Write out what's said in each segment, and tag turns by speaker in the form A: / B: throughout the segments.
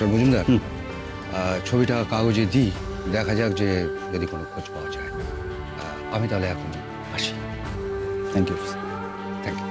A: Doctor Majumdar, ছবিটা কাগজে দিই, দেখা যাক যে যদি কোনো খোঁজ পাওয়া যায়। আমি তাহলে এখন আসি।
B: Thank you.
A: Thank you.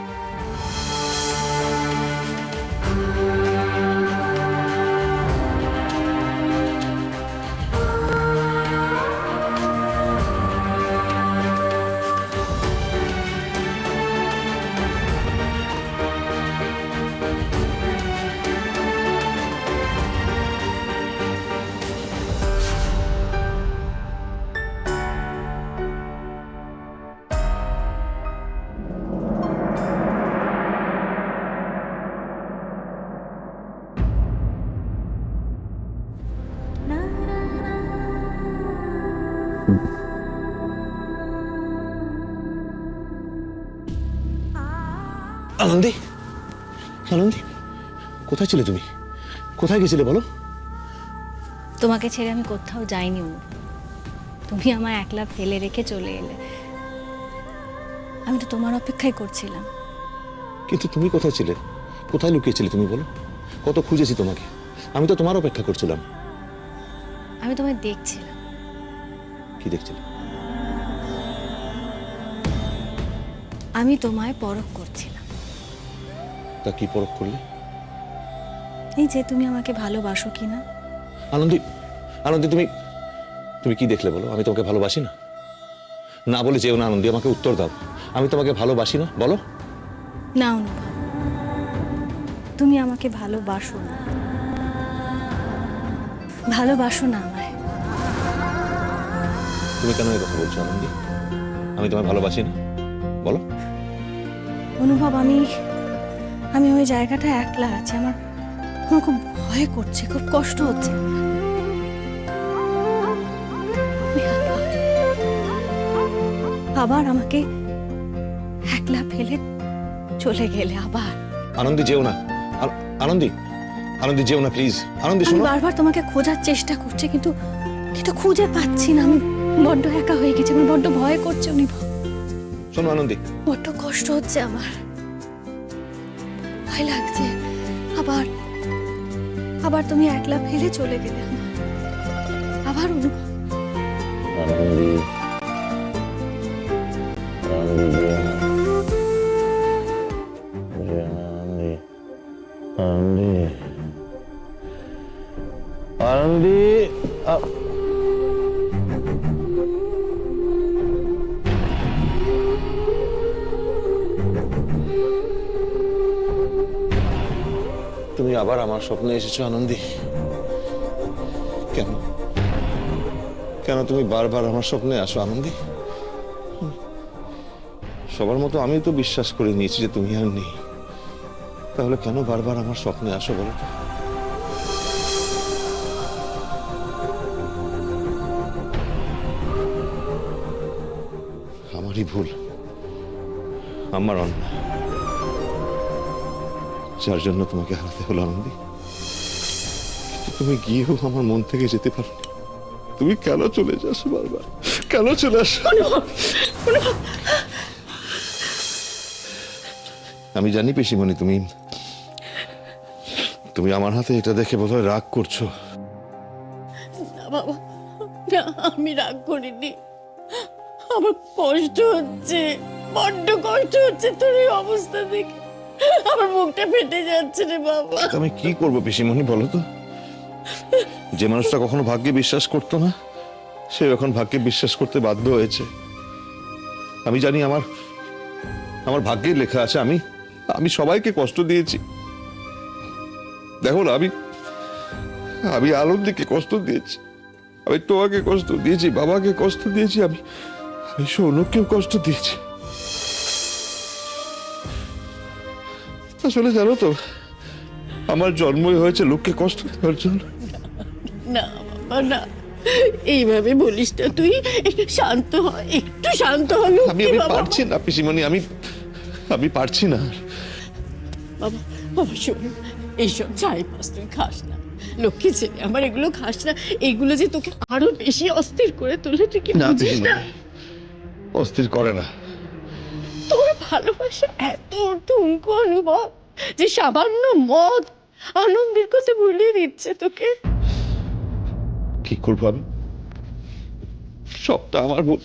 C: Anandi, Anandi, কোথায় ছিলে তুমি? কোথায় গেছিলে বলো?
D: তোমাকে ছেড়ে আমি কোথাও যাইনি অনুপ। তুমি আমায় একলা ফেলে রেখে চলে এলে। আমি তো তোমার অপেক্ষাই করছিলাম।
C: কিন্তু তুমি কোথায় ছিলে? কোথায় লুকিয়েছিলে তুমি বলো? কত খুঁজেছি তোমাকে, আমি তো তোমার অপেক্ষা করছিলাম।
D: আমি তোমায় দেখছিলাম।
C: কি দেখছিলে?
D: আমি তোমায় পরখ করছিলাম।
C: তা কি পরখ করলে?
D: এই যে তুমি আমাকে ভালোবাসো কিনা।
C: আনন্দী, আনন্দী, তুমি তুমি কি দেখলে বলো? আমি তোমাকে ভালোবাসি না? না বলে যেও না আনন্দী, আমাকে উত্তর দাও। আমি তোমাকে ভালোবাসি না বলো?
D: না অনুভব, তুমি আমাকে ভালোবাসো না। ভালোবাসো না আমায়।
C: তুমি কেন এই কথা বলছো আনন্দী? আমি তোমায় ভালোবাসি না বলো?
D: অনুভব, আমি ওই জায়গাটা একলা আছি। আমার আমার খুব ভয় করছে, খুব কষ্ট হচ্ছে। আবার আমাকে একলা ফেলে চলে গেলে আবার।
C: আনন্দী যেও না, আনন্দী, আনন্দী যেও না প্লিজ। আনন্দী
D: আমি
C: শোনো।
D: বারবার তোমাকে খোঁজার চেষ্টা করছি, কিন্তু খুঁজে পাচ্ছি না। আমি বড্ড একা হয়ে গেছি, আমার বড্ড ভয় করছে অনুভব।
C: শোনো আনন্দী,
D: বড্ড কষ্ট হচ্ছে আমার, ভয় লাগছে। আবার আবার তুমি একলা ফেলে চলে গেলে আমার। আবার অনুভব।
C: আনন্দী, আনন্দী, তুমি আবার আমার স্বপ্নে এসেছো আনন্দী। কেন কেন তুমি বারবার আমার স্বপ্নে আসো আনন্দী? সবার মতো আমি তো বিশ্বাস করে নিয়েছি যে তুমি আর নেই, তাহলে কেন বারবার আমার স্বপ্নে আসো বলো তো? আমারই ভুল, আমার অন্যায়, যার জন্য তোমাকে হারাতে হলো আনন্দী। কিন্তু তুমি গিয়েও আমার মন থেকে যেতে পারো। তুমি কেন চলে যাস বারবার? কেন চলে আসো? আমি জানি পিসিমণি, তুমি তুমি আমার হাতে এটা দেখে বোধহয় রাগ করছো।
E: না বাবা, না, আমি রাগ করিনি। আমার কষ্ট হচ্ছে, বড্ড কষ্ট হচ্ছে তোর এই অবস্থা দেখে। আমার মুখটা ফেটে যাচ্ছে রে বাবা।
C: আমি কি করবো পিসিমণি বলো তো? যে মানুষটা কখনো ভাগ্যে বিশ্বাস করতো না, সে এখন ভাগ্যে বিশ্বাস করতে বাধ্য হয়েছে। আমি জানি আমার আমার ভাগ্যে লেখা আছে আমি আমি সবাইকে কষ্ট দিয়েছি। দেখো না, আমি আনন্দকে কষ্ট দিয়েছি, আমি তোমাকে কষ্ট দিয়েছি, বাবাকে কষ্ট দিয়েছি, আমি সৌনককেও কষ্ট দিয়েছি। আসলে জানো তো, আমার জন্মই হয়েছে লোককে কষ্ট দেওয়ার জন্য।
E: না বাবা, না, এইভাবে বলিস না তুই। একটু শান্ত হ, একটু শান্ত হলো।
C: আমি পারছি না পিসিমণি, আমি পারছি না।
E: বাবা, বাবা শোন, এইসব ছাই পাস তুই খাস না। লক্ষ্মী ছেলে আমার, এগুলো খাস না। এগুলো যে তোকে আরো বেশি অস্থির করে তোলে, তুই কি বুঝিস না?
C: অস্থির করে না।
E: তোর ভালোবাসা এত ঠুনকো অনুভব যে সামান্য মদ আনন্দের কথা ভুলিয়ে দিচ্ছে তোকে।
C: কি করবো আমি? সবটা আমার ভুল,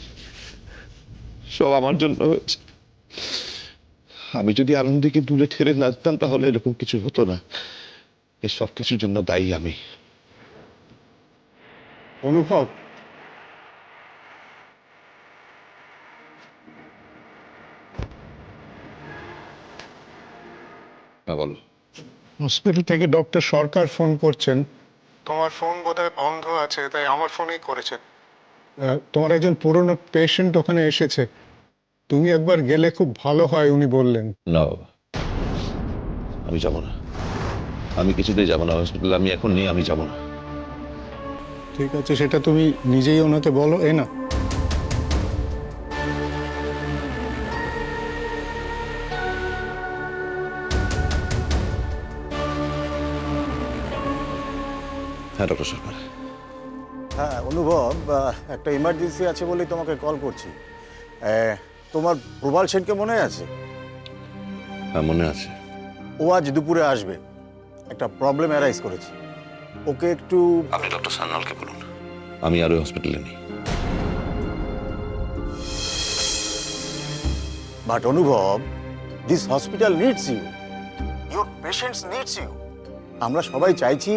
C: সব আমার জন্য হয়েছে। আমি যদি আনন্দকে দূরে ঠেলে না দিতাম তাহলে এরকম কিছু হতো না। এই সব কিছুর জন্য দায়ী আমি।
B: অনুভব,
C: বলো।
B: হসপিটাল থেকে ডক্টর সরকার ফোন করছেন। তোমার ফোন বোধহয় বন্ধ আছে, তাই আমার ফোনেই করেছেন। তোমার একজন পুরনো পেশেন্ট ওখানে এসেছে, তুমি একবার গেলে খুব ভালো হয় উনি বললেন।
C: না বাবা, আমি যাব না। আমি কিছুতেই যাব না হসপিটালে। আমি এখন নেই, আমি যাব না।
B: ঠিক আছে, সেটা তুমি নিজেই ওনাকে বলো। না,
C: হ্যাঁ ডক্টর সরকার।
F: হ্যাঁ অনুভব, একটা ইমার্জেন্সি আছে বলেই তোমাকে কল করছি। তোমার প্রবাল সেনকে মনে আছে?
C: হ্যাঁ মনে আছে।
F: ও আজ দুপুরে আসবে, একটা প্রবলেম অ্যারাইজ করেছে। ওকে একটু
C: আপনি ডক্টর সান্যালকে বলুন, আমি আর ওই হসপিটালে নেই।
F: But Anubhav, this hospital needs you, your patients needs you. আমরা সবাই চাইছি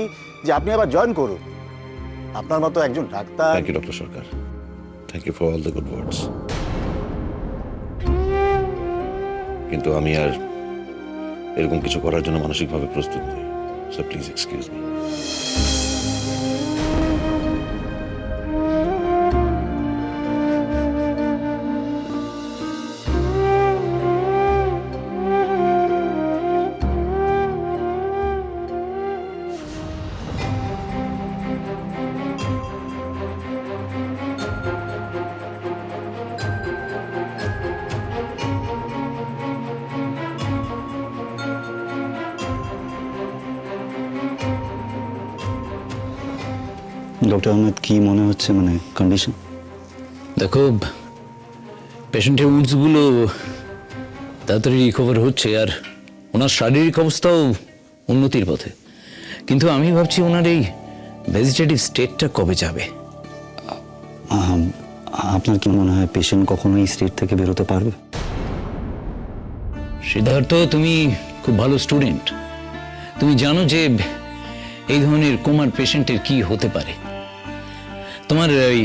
F: যে আপনি আবার জয়েন করুন। আপনার মতো একজন doctor.
C: Thank you doctor Sarkar, thank you for all the good words. কিন্তু আমি আর এরকম কিছু করার জন্য মানসিকভাবে প্রস্তুত নই। So please excuse me.
G: Doctor Ahmed, কি মনে হচ্ছে, মানে কন্ডিশন?
H: দেখো, পেশেন্টের উডসগুলো তাড়াতাড়ি রিকভার হচ্ছে, আর ওনার শারীরিক অবস্থাও উন্নতির পথে। কিন্তু আমি ভাবছি ওনার এই ভেজিটেটিভ স্টেটটা কবে যাবে।
G: আপনার কি মনে হয় পেশেন্ট কখনো এই স্টেট থেকে বেরোতে পারবে?
H: সিদ্ধার্থ, তুমি খুব ভালো স্টুডেন্ট, তুমি জানো যে এই ধরনের কোমার পেশেন্টের কি হতে পারে। তোমার ওই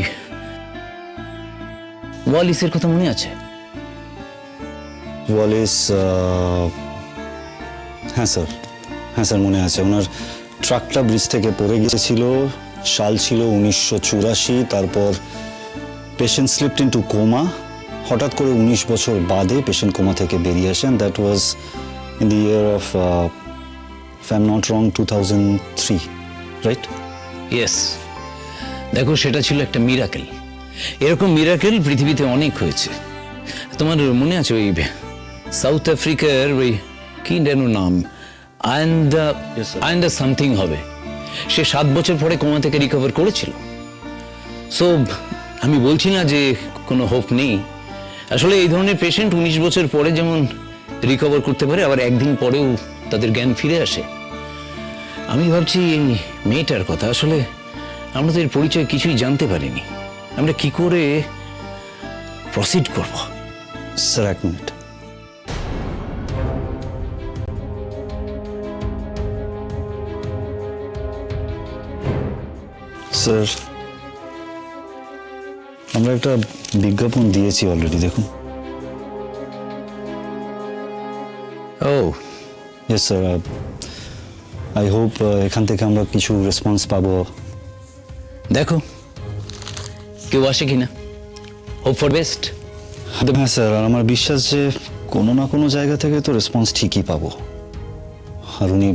H: ওয়ালিসের কথা মনে আছে?
G: ওয়ালিস, হ্যাঁ স্যার মনে আছে। ওনার ট্রাকটা ব্রিজ থেকে পড়ে গিয়েছিল, সাল ছিল 1984। তারপর পেশেন্ট স্লিপড ইনটু কোমা। হঠাৎ করে 19 বছর বাদে পেশেন্ট কোমা থেকে বেরিয়ে আসেন। That was in the year of, if I'm not wrong, 2003, right?
H: Yes. দেখো, সেটা ছিল একটা মিরাকেল। এরকম মিরাকেল পৃথিবীতে অনেক হয়েছে। তোমার মনে আছে ওই সাউথ আফ্রিকার ওই কি যেন নাম, আয়ন্দা সামথিং হবে, সে 7 বছর পরে কোমা থেকে রিকভার করেছিল। সো আমি বলছি না যে কোনো হোপ নেই। আসলে এই ধরনের পেশেন্ট 19 বছর পরে যেমন রিকভার করতে পারে, আবার একদিন পরেও তাদের জ্ঞান ফিরে আসে। আমি ভাবছি এই মেয়েটার কথা। আসলে আমরা তো এর পরিচয় কিছুই জানতে পারিনি। আমরা কি করে প্রসিড করব?
G: Sir, 1 minute. স্যার, আমরা একটা বিজ্ঞাপন দিয়েছি অলরেডি, দেখুন।
H: ও
G: ইয়েস স্যার, আই হোপ এখান থেকে আমরা কিছু রেসপন্স পাবো।
H: দেখো কেউ আসে কিনা, হোপ ফর বেস্ট।
G: হ্যাঁ স্যার, আর আমার বিশ্বাস যে কোনো না কোনো জায়গা থেকে তো রেসপন্স ঠিকই পাবো, আর উনি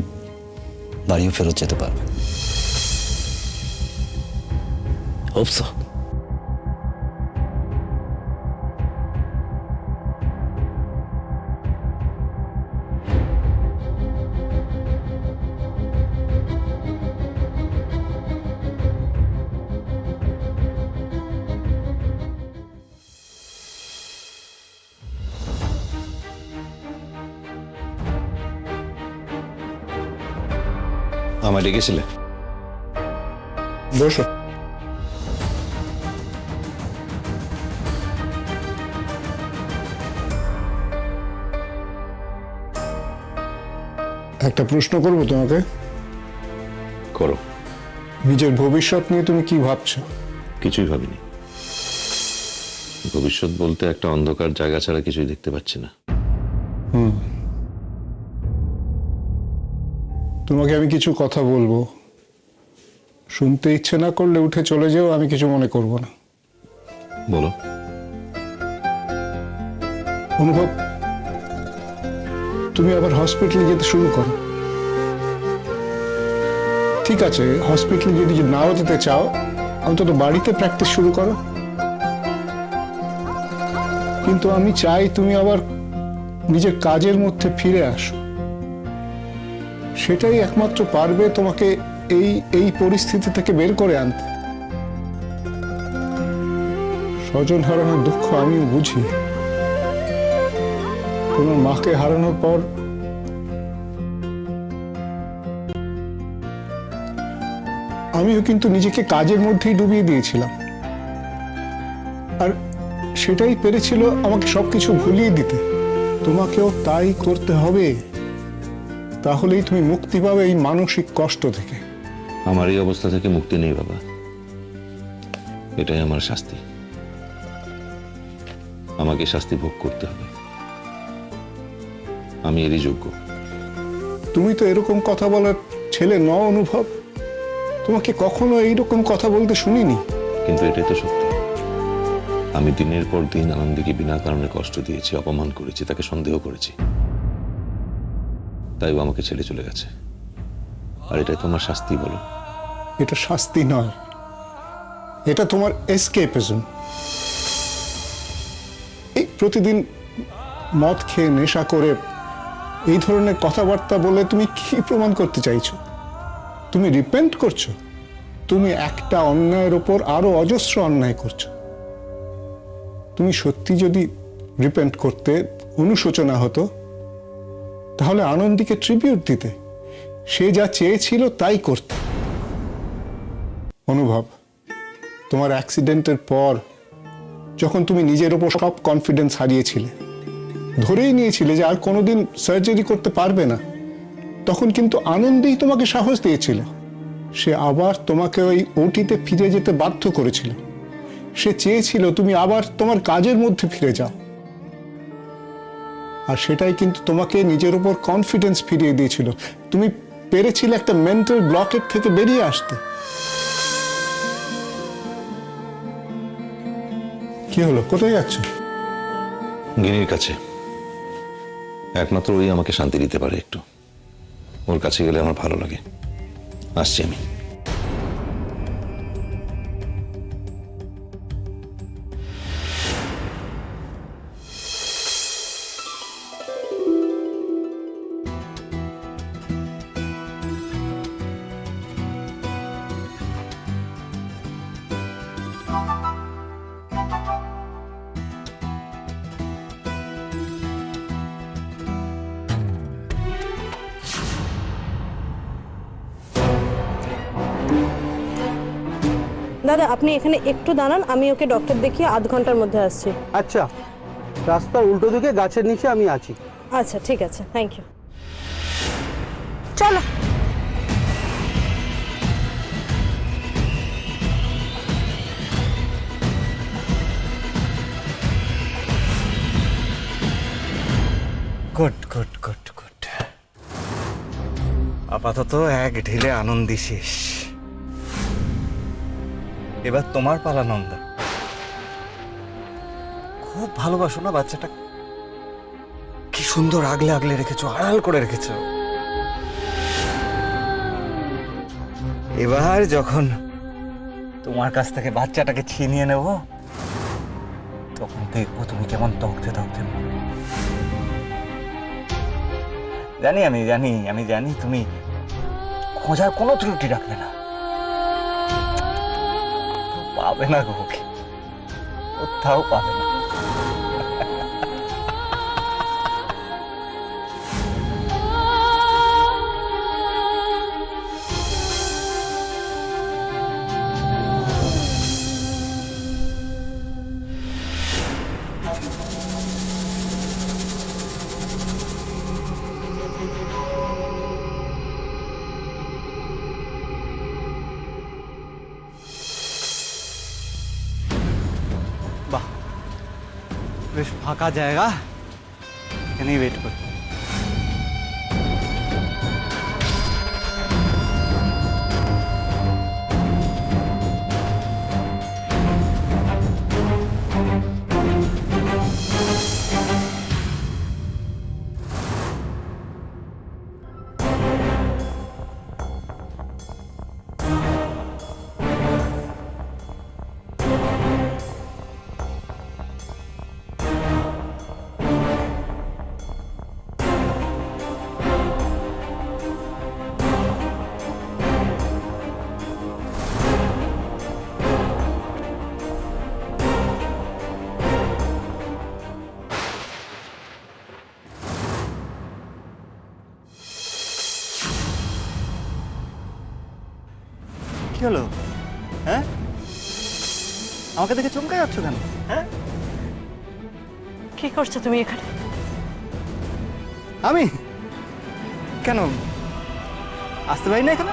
G: বাড়িও ফেরত যেতে পারবে।
H: Hope so.
C: আমায় ডেকেছিলে?
B: বসো। একটা প্রশ্ন করবো তোমাকে।
C: করো।
B: নিজের ভবিষ্যৎ নিয়ে তুমি কি ভাবছো?
C: কিছুই ভাবিনি। ভবিষ্যৎ বলতে একটা অন্ধকার জায়গা ছাড়া কিছুই দেখতে পাচ্ছি না।
B: তোমাকে আমি কিছু কথা বলবো, শুনতে ইচ্ছে না করলে উঠে চলে যাও, আমি কিছু মনে করব না।
C: বলো।
B: অনুভব, তুমি আবার হসপিটালে যেতে শুরু করো। ঠিক আছে, হসপিটালে যদি নাও যেতে চাও, অন্তত বাড়িতে প্র্যাকটিস শুরু করো। কিন্তু আমি চাই তুমি আবার নিজের কাজের মধ্যে ফিরে আসো। সেটাই একমাত্র পারবে তোমাকে এই পরিস্থিতি থেকে বের করে আনতে। স্বজন হারানোর দুঃখ আমিও বুঝি। তোমার মাকে হারানোর পর আমিও কিন্তু নিজেকে কাজের মধ্যেই ডুবিয়ে দিয়েছিলাম, আর সেটাই পেরেছিল আমাকে সবকিছু ভুলিয়ে দিতে। তোমাকেও তাই করতে হবে, তাহলেই তুমি মুক্তি পাবে এই মানসিক কষ্ট থেকে।
C: আমার এই অবস্থা থেকে মুক্তি নেই বাবা, এটাই আমার শাস্তি। আমাকে শাস্তি ভোগ করতে হবে, আমি এরই যোগ্য।
B: তুমি তো এরকম কথা বলার ছেলে নও অনুভব, তোমাকে কখনো এইরকম কথা বলতে শুনিনি।
C: কিন্তু এটাই তো সত্যি। আমি দিনের পর দিন আনন্দকে বিনা কারণে কষ্ট দিয়েছি, অপমান করেছি, তাকে সন্দেহ করেছি, তাই ও আমাকে ছেড়ে চলে গেছে। আর এটাই তোমার শাস্তি বলো?
B: এটা শাস্তি নয়, এটা তোমার এসকেপিজম। এই প্রতিদিন মদ খেয়ে নেশা করে এই ধরনের কথাবার্তা বলে তুমি কি প্রমাণ করতে চাইছো? তুমি রিপেন্ট করছো? তুমি একটা অন্যায়ের ওপর আরো অজস্র অন্যায় করছো। তুমি সত্যি যদি রিপেন্ট করতে, অনুশোচনা হতো, তাহলে আনন্দীকে ট্রিবিউট দিতে, সে যা চেয়েছিল তাই করতে। অনুভব, তোমার অ্যাক্সিডেন্টের পর যখন তুমি নিজের ওপর সব কনফিডেন্স হারিয়েছিলে, ধরেই নিয়েছিলে যে আর কোনোদিন সার্জারি করতে পারবে না, তখন কিন্তু আনন্দেই তোমাকে সাহস দিয়েছিল। সে আবার তোমাকে ওই ওটিতে ফিরে যেতে বাধ্য করেছিল। সে চেয়েছিল তুমি আবার তোমার কাজের মধ্যে ফিরে যাও, আর সেটাই কিন্তু তোমাকে নিজের উপর কনফিডেন্স ফিরিয়ে দিয়েছিল। তুমি পেরেছিলে একটা মেন্টাল ব্লকের থেকে বেরিয়ে আসতে। কি হলো, কোথায় যাচ্ছ?
C: গিনির কাছে। একমাত্র ওই আমাকে শান্তি দিতে পারে। একটু ওর কাছে গেলে আমার ভালো লাগে। আসছি আমি।
I: দাদা, আপনি এখানে একটু দাঁড়ান, আমি ওকে ডক্টর দেখিয়ে আধ ঘন্টার মধ্যে আসছি।
J: আচ্ছা, রাস্তার উল্টো দিকে গাছের নিচে আমি আছি।
I: আচ্ছা ঠিক আছে, থ্যাংক ইউ। চলো।
J: Good good good good. আপাতত এক ঢিলে আনন্দী শেষ। এবার তোমার পালা নন্দা। খুব ভালোবাসো না বাচ্চাটা? কি সুন্দর আগলে আগলে রেখেছো, আড়াল করে রেখেছো। এবার যখন তোমার কাছ থেকে বাচ্চাটাকে ছিনিয়ে নেব, তখন দেখবো তুমি কেমন তকতে তকতে। আমি জানি তুমি খোঁজার কোনো ত্রুটি রাখবে না। পাবে না গো, ওকে কোথাও পাবে না। বেশ ফাঁকা জায়গা, এখানেই ওয়েট করি। কি হলো? হ্যাঁ, আমাকে দেখে চমকে যাচ্ছ কেন? হ্যাঁ,
I: কি করছো তুমি এখানে?
J: আমি কেন আসতে পারি না এখানে?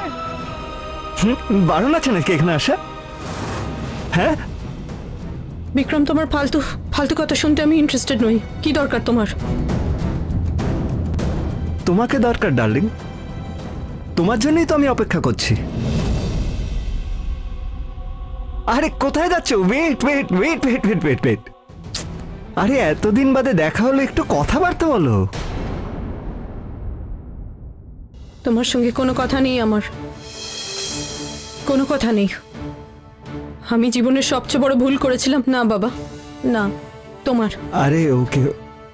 J: বারণ আছে নাকি এখানে আসা? হ্যাঁ,
I: বিক্রম, তোমার ফালতু ফালতু কথা শুনতে আমি ইন্টারেস্টেড নই। কি দরকার তোমার?
J: তোমাকে দরকার ডার্লিং, তোমার জন্যই তো আমি অপেক্ষা করছি। আরে কোথায় যাচ্ছ? Wait wait wait wait wait wait wait আরে এতদিন বাদে দেখা হলো, একটু কথাবার্তা বলো।
I: তোমার সঙ্গে কোনো কথা নেই আমার, কোনো কথা নেই। আমি জীবনের সবচেয়ে বড় ভুল করেছিলাম। না বাবা, না, তোমার।
J: আরে ওকে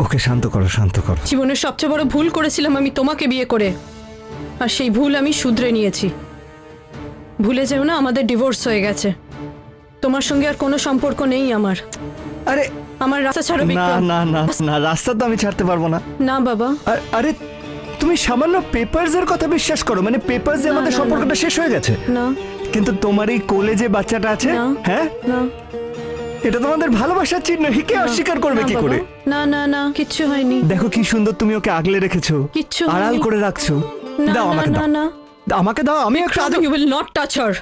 J: ওকে শান্ত করো, শান্ত করো।
I: জীবনের সবচেয়ে বড় ভুল করেছিলাম আমি তোমাকে বিয়ে করে, আর সেই ভুল আমি শুধরে নিয়েছি। ভুলে যেও না আমাদের ডিভোর্স হয়ে গেছে। তোমার সঙ্গে আর কোনো সম্পর্ক নেই আমার।
J: আরে
I: আমার রাস্তা ছাড়ো
J: না
I: বিক্রম।
J: না না না, রাস্তা তো আমি ছাড়তে পারবো না।
I: না বাবা।
J: আরে তুমি সামান্য পেপারস এর কথা বিশ্বাস করো, মানে পেপারস এ আমাদের
I: না,
J: সম্পর্কটা শেষ হয়ে গেছে।
I: না,
J: কিন্তু তোমার এই কোলে যে বাচ্চাটা আছে,
I: না।
J: হ্যাঁ,
I: না,
J: এটা তোমাদের ভালোবাসার চিহ্ন, কে অস্বীকার করবে
I: না
J: কি
I: বাবা।
J: করে?
I: না না না, কিচ্ছু হয়নি।
J: দেখো কি সুন্দর তুমি ওকে আগলে রেখেছো,
I: কিচ্ছু
J: আড়াল
I: হয়নি।
J: করে রাখছো।
I: না
J: দাও
I: না
J: আমাকে,
I: না
J: দাও
I: না,
J: আমাকে দাও, আমি একটু আদর।
I: ইউ উইল নট টাচ হার।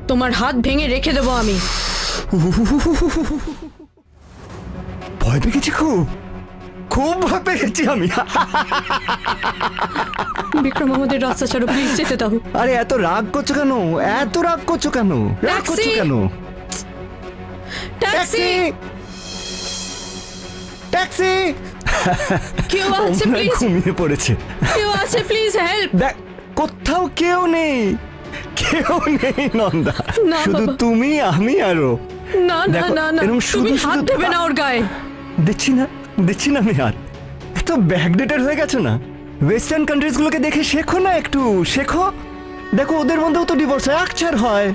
I: তোমার হাত ভেঙে রেখে দেবো আমি।
J: ভয় পেয়ে গেছি, খুব খুব ভয় পেয়ে গেছি আমি।
I: বিক্রম, আমাদের রাস্তা ছাড়ো প্লিজ, যেতে দাও।
J: আরে এত রাগ করছো কেন? এত রাগ করছো কেন? রাগ করছো
I: ট্যাক্সি!
J: কেন?
I: ট্যাক্সি!
J: ট্যাক্সি!
I: কেউ আছে
J: ও মনে হয়
I: প্লিজ?
J: ঘুমিয়ে পড়েছে।
I: কেউ আছে প্লিজ, হেল্প!
J: দেখ, কোথাও কেউ নেই, কেউ নেই নন্দা,
I: না
J: শুধু
I: বাবা।
J: তুমি, আমি আরো।
I: না না
J: দেখো,
I: না না,
J: এরকম
I: তুমি
J: শুধু
I: হাত
J: শুধু-
I: দেবে না ওর গায়ে।
J: দিচ্ছি না, দিচ্ছি না আমি হাত। এত ব্যাকডেটেড হয়ে গেছো না? ওয়েস্টার্ন কান্ট্রিজ গুলোকে দেখে শেখো না, একটু শেখো। দেখো ওদের মধ্যেও তো ডিভোর্স হয়, আকছার হয়,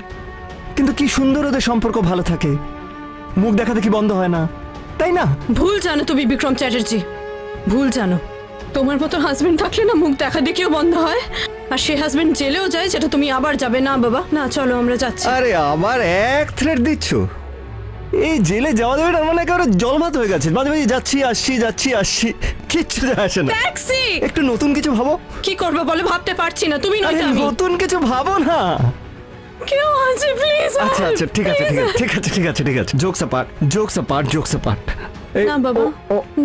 J: কিন্তু কি সুন্দর ওদের সম্পর্ক ভালো থাকে, মুখ দেখাতে কি বন্ধ হয় না, তাই না?
I: ভুল জানো তুমি বিক্রম চ্যাটার্জি, ভুল জানো। তোমার মতো হাজবেন্ড থাকলে না মুখ দেখা দেখিও বন্ধ হয়, আর সে হাজবেন্ড জেলেও যায়, যেটা তুমি আবার যাবে না বাবা। না, চলো আমরা যাচ্ছি।
J: আরে আবার এক থ্রেড দিচ্ছ? এই জেলে যাওয়া যাবে না, মানে একেবারে জলভাত হয়ে গেছে। মাঝে মাঝে যাচ্ছি আসছি, যাচ্ছি আসছি, কিচ্ছু যায় আসে না।
I: ট্যাক্সি!
J: একটু নতুন কিছু ভাবো।
I: কি করবে বলে ভাবতে পারছি না, তুমি
J: আরে
I: নয়তো আমি।
J: নতুন কিছু ভাবো না।
I: কেউ আছে প্লিজ?
J: আচ্ছা আচ্ছা, ঠিক আছে ঠিক আছে ঠিক আছে ঠিক আছে ঠিক আছে, jokes apart, jokes apart, jokes apart.
I: না বাবা,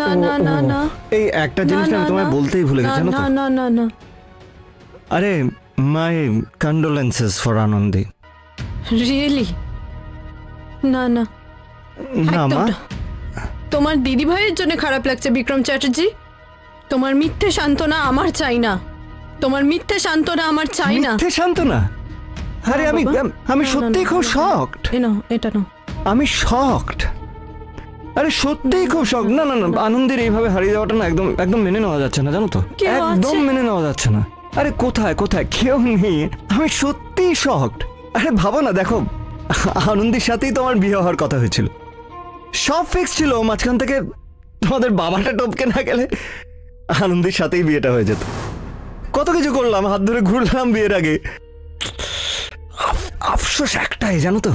I: না না না না।
J: এই একটা জিনিস আমি তোমায় বলতেই ভুলে গেছি, জানো তো?
I: না না না না।
J: আরে মাই কন্ডোলেন্সেস ফর আনন্দী।
I: রিয়েলি? না না,
J: না
I: একদম
J: মা,
I: না। তোমার দিদি ভাইয়ের জন্য খারাপ লাগছে বিক্রম চ্যাটার্জি। তোমার মিথ্যে সান্ত্বনা আমার চাই না, তোমার মিথ্যে সান্ত্বনা আমার চাই না।
J: মিথ্যে সান্ত্বনা? আরে আমি
I: বাবা।
J: আমি
I: না, না,
J: সত্যিই
I: না,
J: খুব
I: না, না।
J: শকড,
I: এটা নাও।
J: আমি শকড। আরে সত্যিই খুব শক। না না না, আনন্দের এইভাবে হারিয়ে যাওয়াটা না একদম একদম মেনে নেওয়া যাচ্ছে না, জানো তো?
I: কেউ
J: একদম
I: আছে?
J: মেনে নেওয়া যাচ্ছে না। আরে কোথায় কোথায় কেউ নেই, আমি সত্যিই শকড। আরে ভাবো না, দেখো আনন্দের সাথেই তোমার বিয়ে হওয়ার কথা হয়েছিল, সব ফিক্স ছিল। মাঝখান থেকে তোমাদের বাবাটা টপকে না গেলে আনন্দের সাথেই বিয়েটা হয়ে যেত। কত কিছু করলাম, হাত ধরে ঘুরলাম বিয়ের আগে। আফসোস একটাই, জানো তো?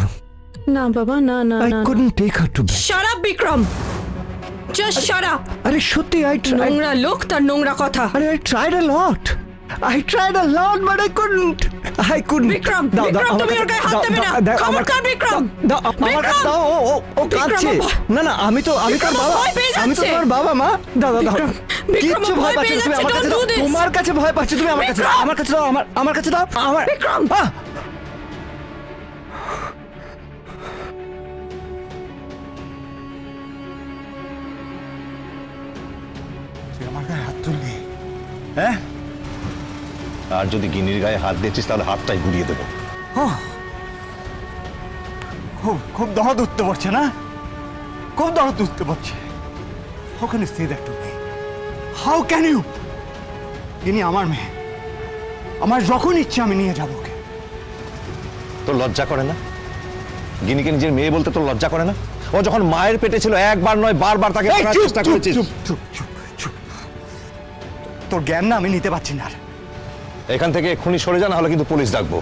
I: না বাবা, না না
J: I
I: না।
J: couldn't take her to bed.
I: Shut up Vikram, just shut up.
J: আরে সত্যি, I tried.
I: নোংরা লোক, তার নোংরা কথা।
J: আরে I tried a lot. I tried a lot, but I couldn't.
I: Vikram, Vikram, তুমি ওর গায়ে হাত দেবে না। খবরদার, বিক্রম।
J: আমার কাছে দাও, ও কাঁদছে।
I: বিক্রম,
J: না আমি তো
I: বিক্রম,
J: তার বাবা,
I: ভয় পেয়ে
J: আমি তো
I: যাচ্ছে।
J: তোমার বাবা মা। দাও
I: বিক্রম,
J: কিচ্ছু ভয়
I: ভয়
J: পাচ্ছ
I: পেয়ে
J: না, তুমি আমার
I: যাচ্ছে,
J: কাছে দাও।
I: don't do this.
J: তোমার কাছে ভয় পাচ্ছ, তুমি আমার কাছে দাও,
I: বিক্রম!
J: আমার কাছে দাও, আমার কাছে দাও, আমার
I: বিক্রম!
F: তুই আমার গায়ে হাত তুললি, হ্যাঁ?
C: আর যদি গিনির গায়ে হাত দিয়েছিস তাহলে হাতটাই গুড়িয়ে দেবো।
F: খুব খুব দরদ উঠতে পারছে না, খুব দরদ উঠতে পারছে। How can you say that to me? How can you? ইনি আমার মেয়ে, আমার যখন ইচ্ছে আমি নিয়ে যাবো ওকে।
C: তোর লজ্জা করে না? গিনিকে নিজের মেয়ে বলতে তোর লজ্জা করে না? ও যখন মায়ের পেটে ছিল একবার নয় বারবার তাকে
F: এই,
C: মারার
F: চুপ,
C: চেষ্টা
F: চুপ,
C: করেছিস।
F: চুপ, চুপ, চুপ, চুপ। তোর জ্ঞান না আমি নিতে পারছি না আর।
C: এখান থেকে এক্ষুনি সরে যা, না হলে কিন্তু পুলিশ ডাকবো।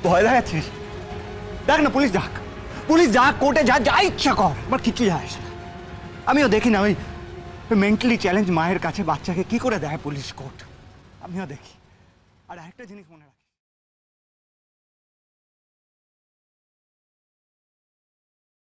F: ভয় দেখাচ্ছিস? দেখ না, পুলিশ ডাক, পুলিশ ডাক, কোর্টে যা, যা ইচ্ছা কর, আমার কিছু যায় আসে না। আমিও দেখি না ওই মেন্টালি চ্যালেঞ্জ মায়ের কাছে বাচ্চাকে কি করে দেয় পুলিশ কোর্ট, আমিও দেখি। আর আরেকটা জিনিস মনে রাখি,